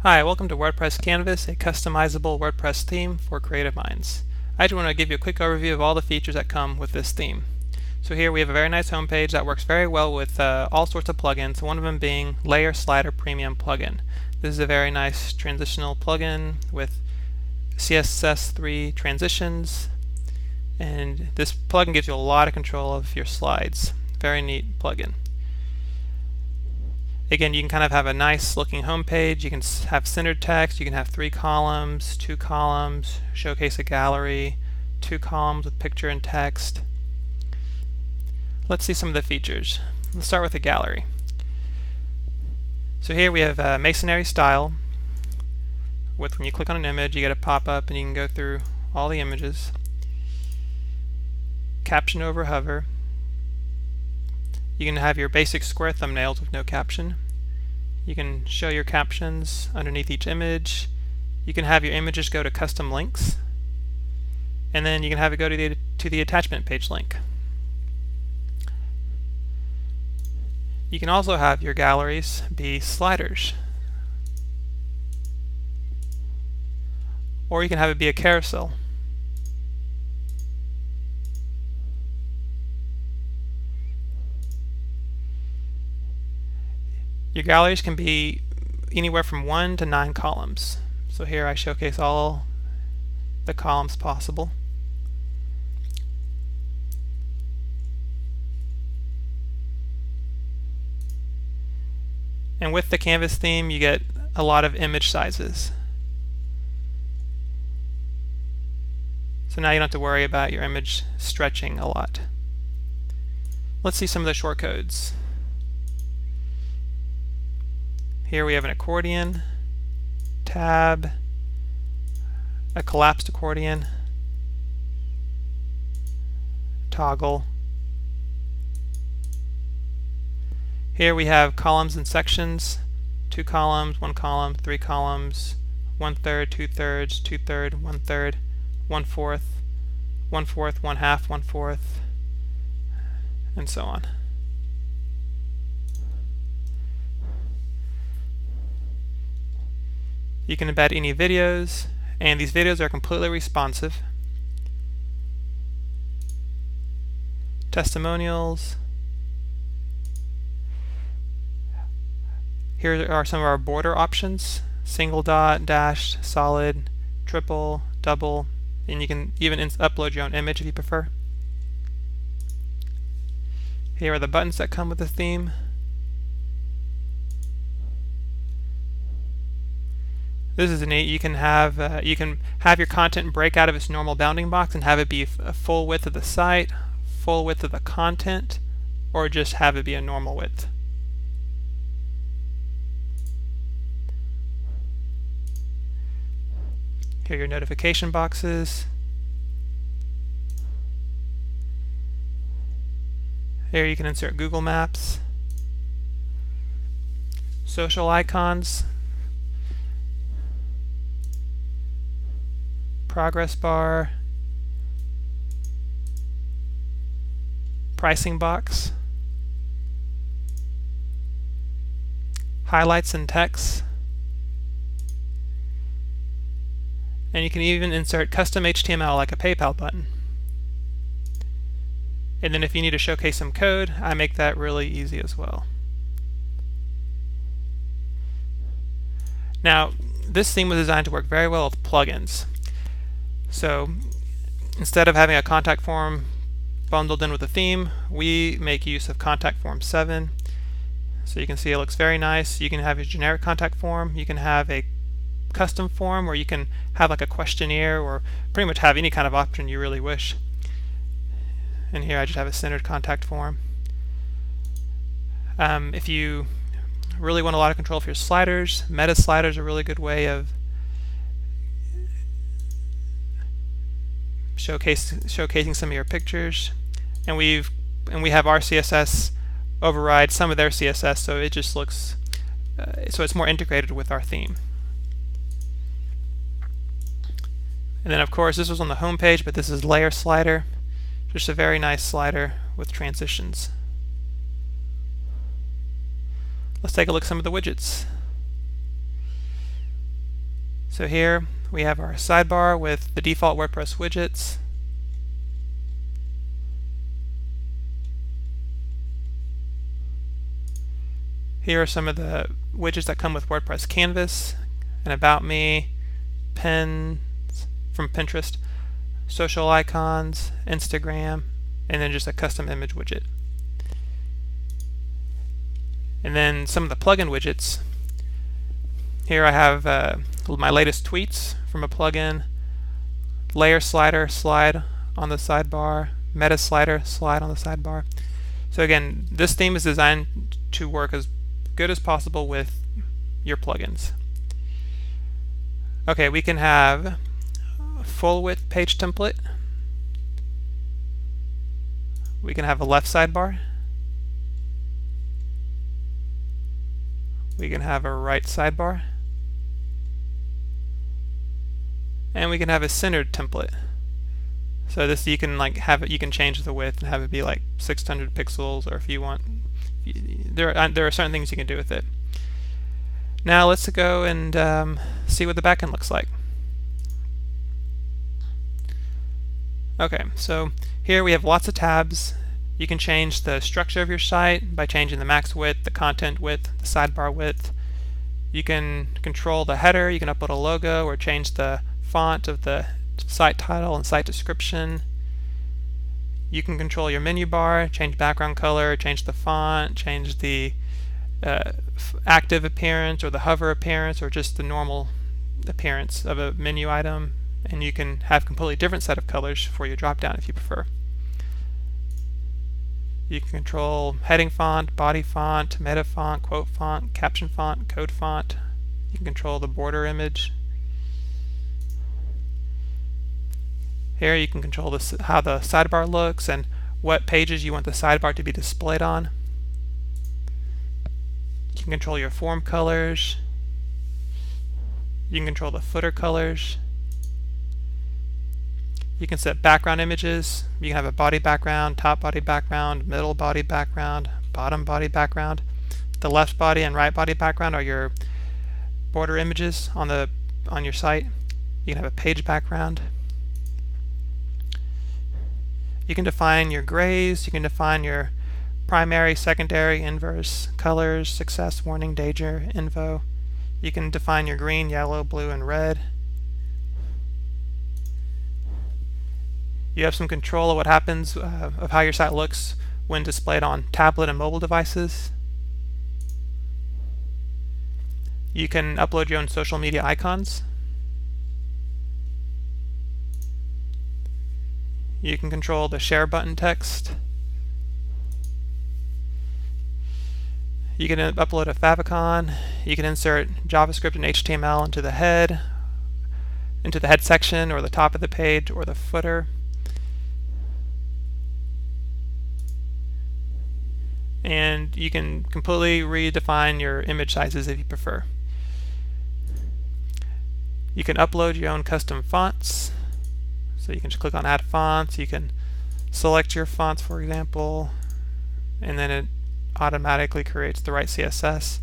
Hi, welcome to WordPress Canvas, a customizable WordPress theme for creative minds. I just want to give you a quick overview of all the features that come with this theme. So here we have a very nice homepage that works very well with all sorts of plugins, one of them being Layer Slider Premium plugin. This is a very nice transitional plugin with CSS3 transitions, and this plugin gives you a lot of control of your slides. Very neat plugin. Again, you can kind of have a nice looking home page. You can have centered text. You can have 3 columns, 2 columns, showcase a gallery, 2 columns with picture and text. Let's see some of the features. Let's start with the gallery. So here we have masonry style. With when you click on an image, you get a pop-up and you can go through all the images. Caption over hover. You can have your basic square thumbnails with no caption. You can show your captions underneath each image. You can have your images go to custom links. And then you can have it go to the attachment page link. You can also have your galleries be sliders. Or you can have it be a carousel. Your galleries can be anywhere from 1 to 9 columns. So here I showcase all the columns possible. And with the Canvas theme, you get a lot of image sizes. So now you don't have to worry about your image stretching a lot. Let's see some of the shortcodes. Here we have an accordion, tab, a collapsed accordion, toggle. Here we have columns and sections, 2 columns, 1 column, 3 columns, 1/3, 2/3, 2/3, 1/3, 1/4, 1/4, 1/2, 1/4, and so on. You can embed any videos, and these videos are completely responsive. Testimonials. Here are some of our border options: single dot, dash, solid, triple, double, and you can even upload your own image if you prefer. Here are the buttons that come with the theme. This is neat. You can have your content break out of its normal bounding box and have it be a full width of the site, full width of the content, or just have it be a normal width. Here are your notification boxes. Here you can insert Google Maps, social icons, progress bar, pricing box, highlights and text, and you can even insert custom HTML like a PayPal button. And then if you need to showcase some code, I make that really easy as well. Now, this theme was designed to work very well with plugins. So instead of having a contact form bundled in with a theme, we make use of contact form 7. So you can see it looks very nice. You can have a generic contact form. You can have a custom form where you can have like a questionnaire, or pretty much have any kind of option you really wish. And here I just have a centered contact form. If you really want a lot of control for your sliders, meta sliders are a really good way of showcasing some of your pictures. And we have our CSS override some of their CSS, so it just looks so it's more integrated with our theme. And then of course this was on the home page, but this is layer slider, just a very nice slider with transitions. Let's take a look at some of the widgets. So here we have our sidebar with the default WordPress widgets. Here are some of the widgets that come with WordPress Canvas, an About Me, pins from Pinterest, social icons, Instagram, and then just a custom image widget. And then some of the plugin widgets. Here I have my latest tweets from a plugin, layer slider, slide on the sidebar, meta slider, slide on the sidebar. So again, this theme is designed to work as good as possible with your plugins. Okay, we can have a full width page template. We can have a left sidebar. We can have a right sidebar. And we can have a centered template. So this you can have it. You can change the width and have it be like 600 pixels, or if you want, there are certain things you can do with it. Now let's go and see what the backend looks like. Okay, so here we have lots of tabs. You can change the structure of your site by changing the max width, the content width, the sidebar width. You can control the header. You can upload a logo or change the font of the site title and site description. You can control your menu bar, change background color, change the font, change the active appearance or the hover appearance or just the normal appearance of a menu item, and you can have a completely different set of colors for your drop down if you prefer. You can control heading font, body font, meta font, quote font, caption font, code font. You can control the border image. Here you can control how the sidebar looks and what pages you want the sidebar to be displayed on. You can control your form colors. You can control the footer colors. You can set background images. You can have a body background, top body background, middle body background, bottom body background. The left body and right body background are your border images on your site. You can have a page background. You can define your grays. You can define your primary, secondary, inverse colors, success, warning, danger, info. You can define your green, yellow, blue, and red. You have some control of what happens of how your site looks when displayed on tablet and mobile devices. You can upload your own social media icons. You can control the share button text. You can upload a favicon. You can insert JavaScript and HTML into the head section or the top of the page or the footer. And you can completely redefine your image sizes if you prefer. You can upload your own custom fonts. So you can just click on Add Fonts. You can select your fonts, for example, and then it automatically creates the right CSS.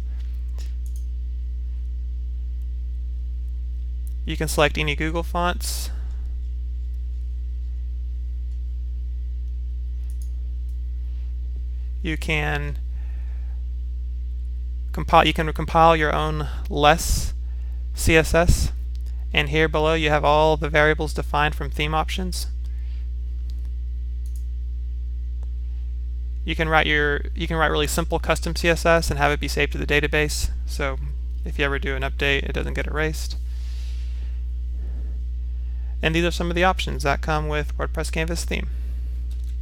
You can select any Google fonts. You can compile your own less CSS, and here below you have all the variables defined from theme options. You can write really simple custom CSS and have it be saved to the database, so if you ever do an update it doesn't get erased. And these are some of the options that come with WordPress Canvas theme.